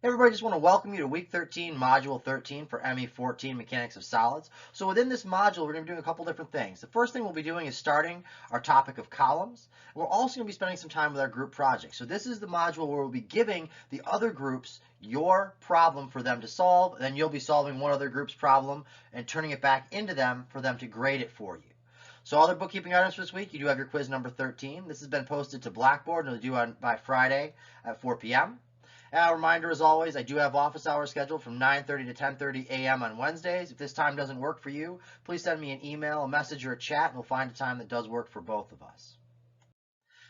Hey everybody, just want to welcome you to week 13, module 13 for ME14 Mechanics of Solids. So within this module, we're going to be doing a couple different things. The first thing we'll be doing is starting our topic of columns. We're also going to be spending some time with our group project. So this is the module where we'll be giving the other groups your problem for them to solve, then you'll be solving one other group's problem and turning it back into them for them to grade it for you. So other bookkeeping items for this week, you do have your quiz number 13. This has been posted to Blackboard and it'll be due by Friday at 4 p.m. A reminder, as always, I do have office hours scheduled from 9:30 to 10:30 a.m. on Wednesdays. If this time doesn't work for you, please send me an email, a message, or a chat, and we'll find a time that does work for both of us.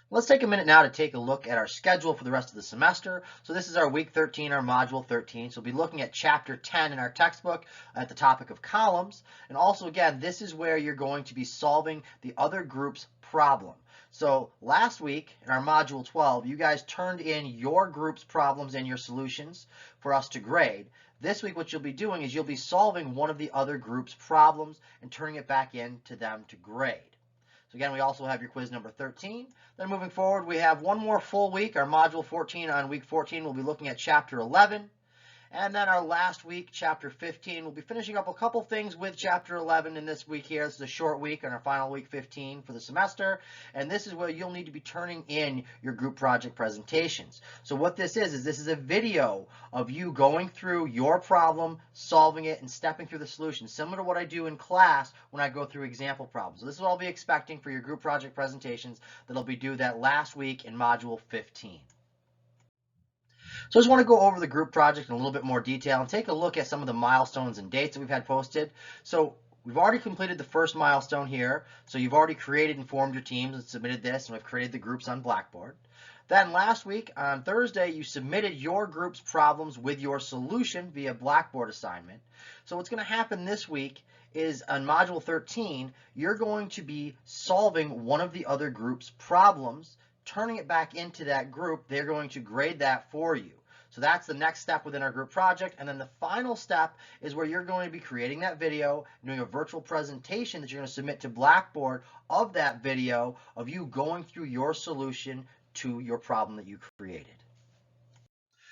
Let's take a minute now to take a look at our schedule for the rest of the semester. So this is our week 13, our module 13. So we'll be looking at chapter 10 in our textbook at the topic of columns. And also, again, this is where you're going to be solving the other group's problem. So last week in our module 12, you guys turned in your group's problems and your solutions for us to grade. This week, what you'll be doing is you'll be solving one of the other group's problems and turning it back in to them to grade. So again, we also have your quiz number 13. Then moving forward, we have one more full week. Our module 14 on week 14, we'll be looking at chapter 11. And then our last week, chapter 15, we'll be finishing up a couple things with chapter 11 in this week here. This is a short week and our final week 15 for the semester. And this is where you'll need to be turning in your group project presentations. So what this is this is a video of you going through your problem, solving it, and stepping through the solution, similar to what I do in class when I go through example problems. So this is what I'll be expecting for your group project presentations that'll be due that last week in module 15. So I just want to go over the group project in a little bit more detail and take a look at some of the milestones and dates that we've had posted. So we've already completed the first milestone here. So you've already created and formed your teams and submitted this, and we've created the groups on Blackboard. Then last week on Thursday, you submitted your group's problems with your solution via Blackboard assignment. So what's going to happen this week is on module 13, you're going to be solving one of the other group's problems, turning it back into that group. They're going to grade that for you. So that's the next step within our group project. And then the final step is where you're going to be creating that video, doing a virtual presentation that you're going to submit to Blackboard of that video of you going through your solution to your problem that you created.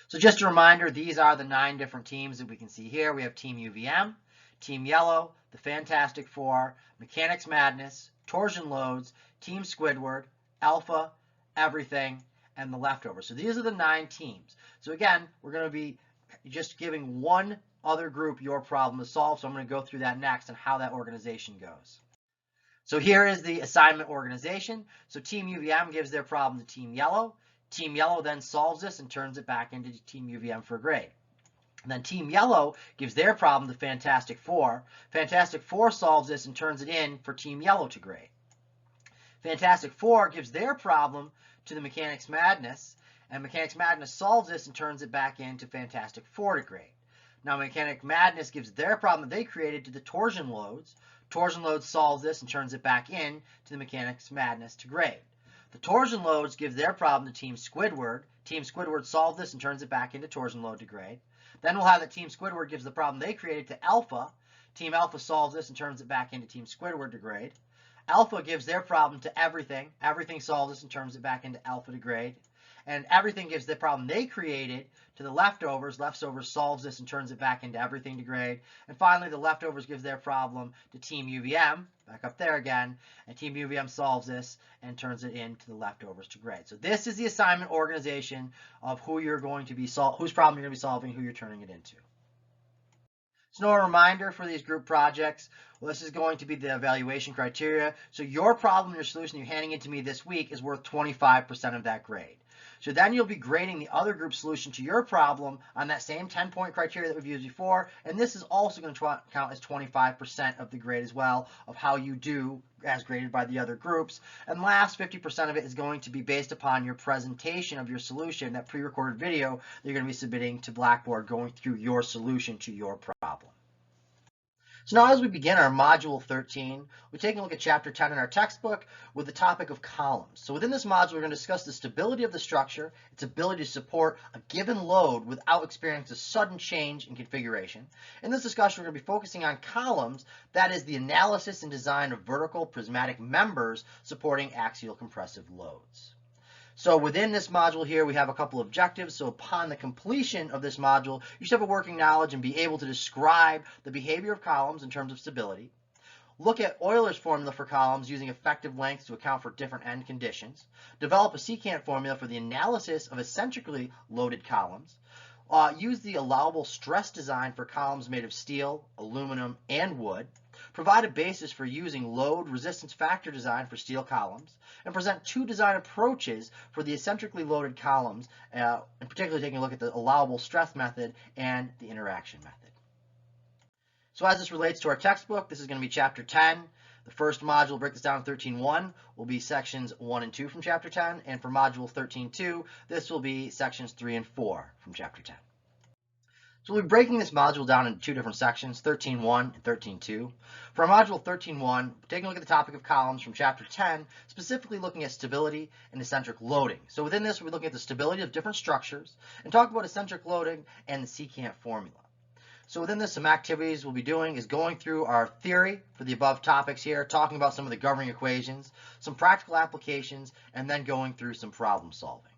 So just a reminder, these are the 9 different teams that we can see here. We have Team UVM, Team Yellow, the Fantastic Four, Mechanics Madness, Torsion Loads, Team Squidward, Alpha, Everything, and the Leftovers. So these are the 9 teams. So again, we're going to be just giving one other group your problem to solve. So I'm going to go through that next and how that organization goes. So here is the assignment organization. So Team UVM gives their problem to Team Yellow. Team Yellow then solves this and turns it back into Team UVM for a grade. And then Team Yellow gives their problem to Fantastic Four. Fantastic Four solves this and turns it in for Team Yellow to grade. Fantastic Four gives their problem to the Mechanics Madness, and Mechanics Madness solves this and turns it back into Fantastic Four to grade. Now Mechanic Madness gives their problem that they created to the Torsion Loads. Torsion Loads solves this and turns it back in to the Mechanics Madness to grade. The Torsion Loads give their problem to Team Squidward. Team Squidward solves this and turns it back into Torsion Load to grade. Then we'll have that Team Squidward gives the problem they created to Alpha. Team Alpha solves this and turns it back into Team Squidward to grade. Alpha gives their problem to Everything. Everything solves this and turns it back into Alpha to grade. And Everything gives the problem they created to the Leftovers. Leftovers solves this and turns it back into Everything to grade. And finally, the Leftovers gives their problem to Team UVM, back up there again, and Team UVM solves this and turns it into the Leftovers to grade. So this is the assignment organization of who you're going to be whose problem you're going to be solving, who you're turning it into. So a reminder for these group projects, well, this is going to be the evaluation criteria. So your problem, your solution you're handing it to me this week is worth 25% of that grade. So then you'll be grading the other group solution to your problem on that same 10-point criteria that we've used before. And this is also going to count as 25% of the grade as well of how you do as graded by the other groups. And last 50% of it is going to be based upon your presentation of your solution, that pre-recorded video that you're going to be submitting to Blackboard going through your solution to your problem. So now as we begin our module 13, we're taking a look at chapter 10 in our textbook with the topic of columns. So within this module, we're going to discuss the stability of the structure, its ability to support a given load without experiencing a sudden change in configuration. In this discussion, we're going to be focusing on columns, that is the analysis and design of vertical prismatic members supporting axial compressive loads. So within this module here, we have a couple of objectives. So upon the completion of this module, you should have a working knowledge and be able to describe the behavior of columns in terms of stability. Look at Euler's formula for columns using effective lengths to account for different end conditions. Develop a secant formula for the analysis of eccentrically loaded columns. Use the allowable stress design for columns made of steel, aluminum, and wood. Provide a basis for using load resistance factor design for steel columns, and present two design approaches for the eccentrically loaded columns, and particularly taking a look at the allowable stress method and the interaction method. So as this relates to our textbook, this is going to be Chapter 10. The first module, break this down in 13.1, will be sections 1 and 2 from Chapter 10, and for Module 13.2, this will be sections 3 and 4 from Chapter 10. So we'll be breaking this module down into two different sections, 13.1 and 13.2. For our Module 13.1, taking a look at the topic of columns from Chapter 10, specifically looking at stability and eccentric loading. So within this, we'll be looking at the stability of different structures and talk about eccentric loading and the secant formula. So within this, some activities we'll be doing is going through our theory for the above topics here, talking about some of the governing equations, some practical applications, and then going through some problem solving.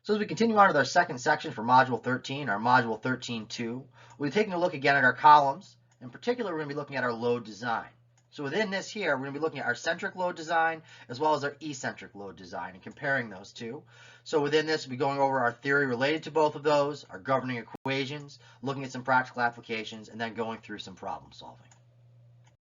So as we continue on with our second section for Module 13, our Module 13.2, we'll be taking a look again at our columns. In particular, we're going to be looking at our load design. So within this here, we're going to be looking at our centric load design as well as our eccentric load design and comparing those two. So within this, we'll be going over our theory related to both of those, our governing equations, looking at some practical applications, and then going through some problem solving.